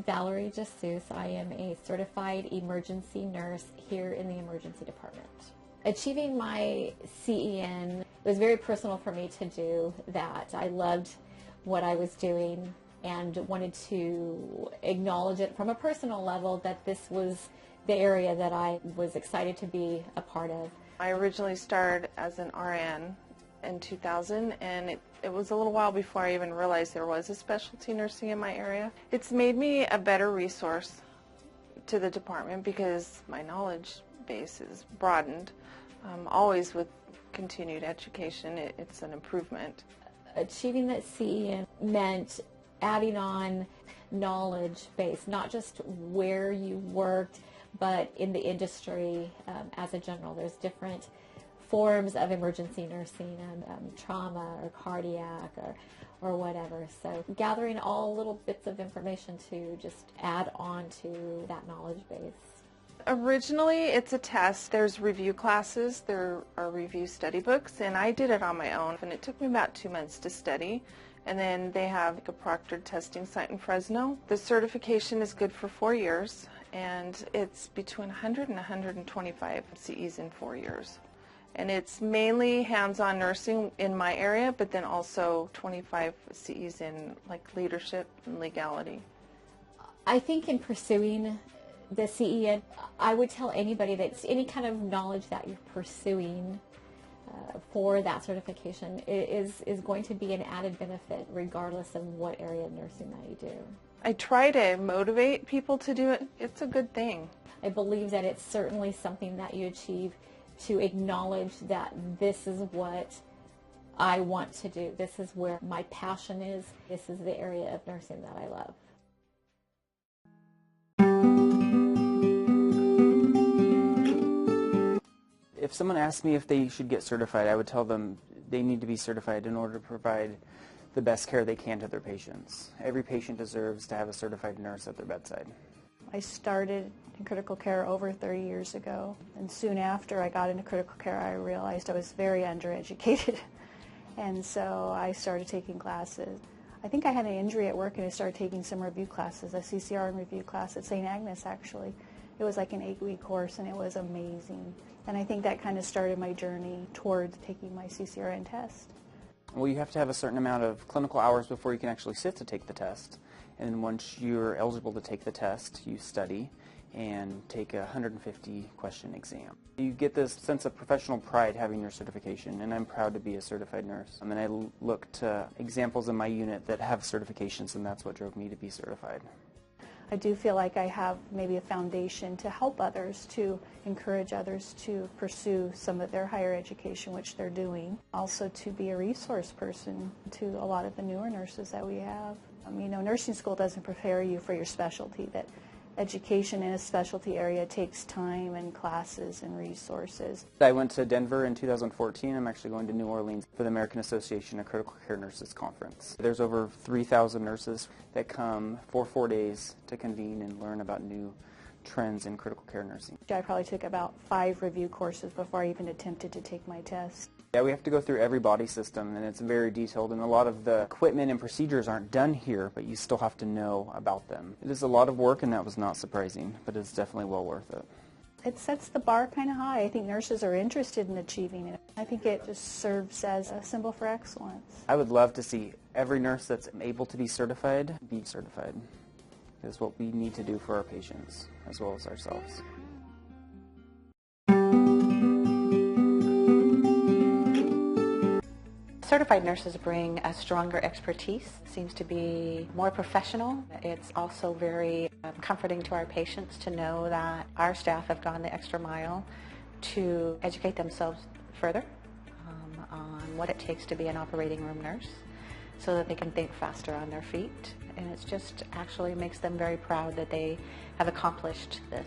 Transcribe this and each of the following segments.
Valerie Jesus. I am a certified emergency nurse here in the emergency department. Achieving my CEN was very personal for me to do that. I loved what I was doing and wanted to acknowledge it from a personal level that this was the area that I was excited to be a part of. I originally started as an RN in 2000, and it was a little while before I even realized there was a specialty nursing in my area. It's made me a better resource to the department because my knowledge base is broadened. Always with continued education, it's an improvement. Achieving that CEN meant adding on knowledge base, not just where you worked, but in the industry as a general. There's different forms of emergency nursing and trauma or cardiac or whatever. So gathering all little bits of information to just add on to that knowledge base. Originally, it's a test. There's review classes, there are review study books, and I did it on my own, and it took me about 2 months to study. And then they have a proctored testing site in Fresno. The certification is good for 4 years, and it's between 100 and 125 CEs in 4 years. And it's mainly hands-on nursing in my area, but then also 25 CEs in like leadership and legality. I think in pursuing the CEN, I would tell anybody that any kind of knowledge that you're pursuing for that certification is going to be an added benefit regardless of what area of nursing that you do. I try to motivate people to do it. It's a good thing. I believe that it's certainly something that you achieve to acknowledge that this is what I want to do. This is where my passion is. This is the area of nursing that I love. If someone asked me if they should get certified, I would tell them they need to be certified in order to provide the best care they can to their patients. Every patient deserves to have a certified nurse at their bedside. I started in critical care over 30 years ago, and soon after I got into critical care, I realized I was very undereducated, and so I started taking classes. I think I had an injury at work and I started taking some review classes, a CCR and review class at St. Agnes actually. It was like an 8-week course and it was amazing. And I think that kind of started my journey towards taking my CCRN test. Well, you have to have a certain amount of clinical hours before you can actually sit to take the test. And then once you're eligible to take the test, you study and take a 150-question exam. You get this sense of professional pride having your certification, and I'm proud to be a certified nurse. And then I look to examples in my unit that have certifications, and that's what drove me to be certified. I do feel like I have maybe a foundation to help others, to encourage others to pursue some of their higher education, which they're doing. Also to be a resource person to a lot of the newer nurses that we have. You know, nursing school doesn't prepare you for your specialty. That education in a specialty area takes time and classes and resources. I went to Denver in 2014. I'm actually going to New Orleans for the American Association of Critical Care Nurses Conference. There's over 3,000 nurses that come for 4 days to convene and learn about new trends in critical care nursing. I probably took about 5 review courses before I even attempted to take my test. Yeah, we have to go through every body system, and it's very detailed, and a lot of the equipment and procedures aren't done here, but you still have to know about them. It is a lot of work, and that was not surprising, but it's definitely well worth it. It sets the bar kind of high. I think nurses are interested in achieving it. I think it just serves as a symbol for excellence. I would love to see every nurse that's able to be certified. It's what we need to do for our patients, as well as ourselves. Certified nurses bring a stronger expertise, seems to be more professional. It's also very comforting to our patients to know that our staff have gone the extra mile to educate themselves further on what it takes to be an operating room nurse so that they can think faster on their feet. And it's just actually makes them very proud that they have accomplished this.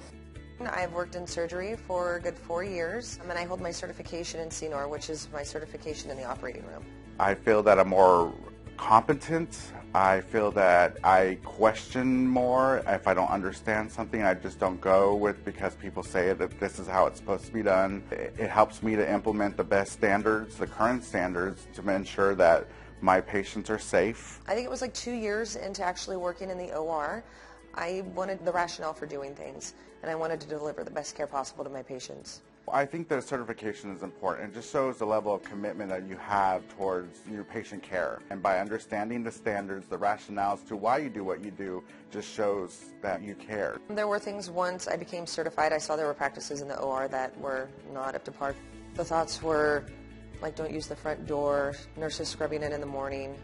I've worked in surgery for a good 4 years, and I hold my certification in CNOR, which is my certification in the operating room. I feel that I'm more competent. I feel that I question more. If I don't understand something, I just don't go with because people say that this is how it's supposed to be done. It helps me to implement the best standards, the current standards, to ensure that my patients are safe. I think it was like 2 years into actually working in the OR. I wanted the rationale for doing things, and I wanted to deliver the best care possible to my patients. I think that certification is important. It just shows the level of commitment that you have towards your patient care. And by understanding the standards, the rationales to why you do what you do, just shows that you care. There were things once I became certified, I saw there were practices in the OR that were not up to par. The thoughts were like, don't use the front door, nurses scrubbing in the morning.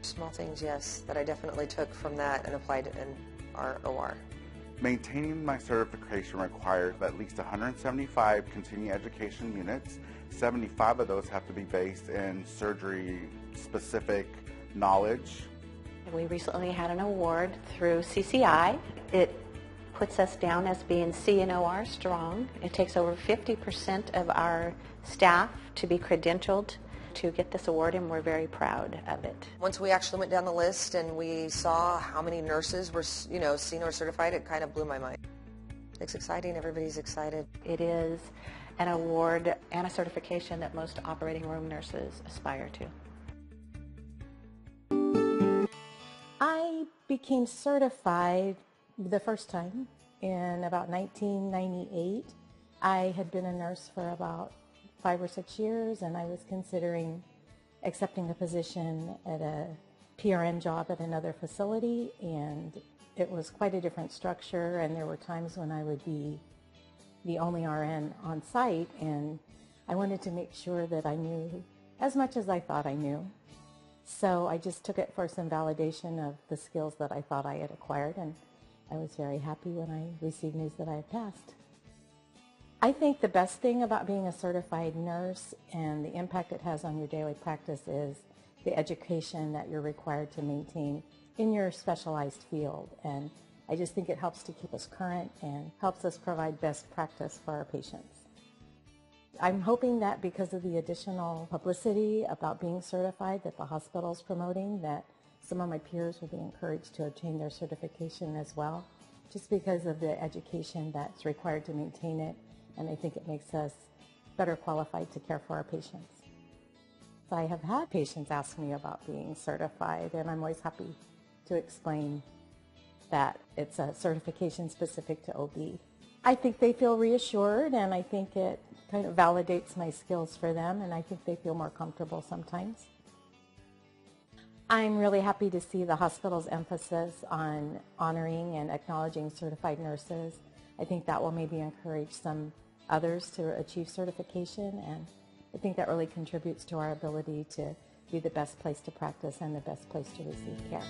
Small things, yes, that I definitely took from that and applied in our OR. Maintaining my certification requires at least 175 continuing education units. 75 of those have to be based in surgery-specific knowledge. We recently had an award through CCI. It puts us down as being CNOR strong. It takes over 50% of our staff to be credentialed to get this award, and we're very proud of it. Once we actually went down the list and we saw how many nurses were, CNOR certified, it kind of blew my mind. It's exciting. Everybody's excited. It is an award and a certification that most operating room nurses aspire to. I became certified the first time in about 1998. I had been a nurse for about 5 or 6 years, and I was considering accepting a position at a PRN job at another facility, and it was quite a different structure, and there were times when I would be the only RN on site, and I wanted to make sure that I knew as much as I thought I knew. So I just took it for some validation of the skills that I thought I had acquired, and I was very happy when I received news that I had passed. I think the best thing about being a certified nurse and the impact it has on your daily practice is the education that you're required to maintain in your specialized field. And I just think it helps to keep us current and helps us provide best practice for our patients. I'm hoping that because of the additional publicity about being certified that the hospital is promoting, that some of my peers will be encouraged to obtain their certification as well, just because of the education that's required to maintain it. And I think it makes us better qualified to care for our patients. So I have had patients ask me about being certified, and I'm always happy to explain that it's a certification specific to OB. I think they feel reassured, and I think it kind of validates my skills for them, and I think they feel more comfortable sometimes. I'm really happy to see the hospital's emphasis on honoring and acknowledging certified nurses. I think that will maybe encourage some others to achieve certification, and I think that really contributes to our ability to be the best place to practice and the best place to receive care.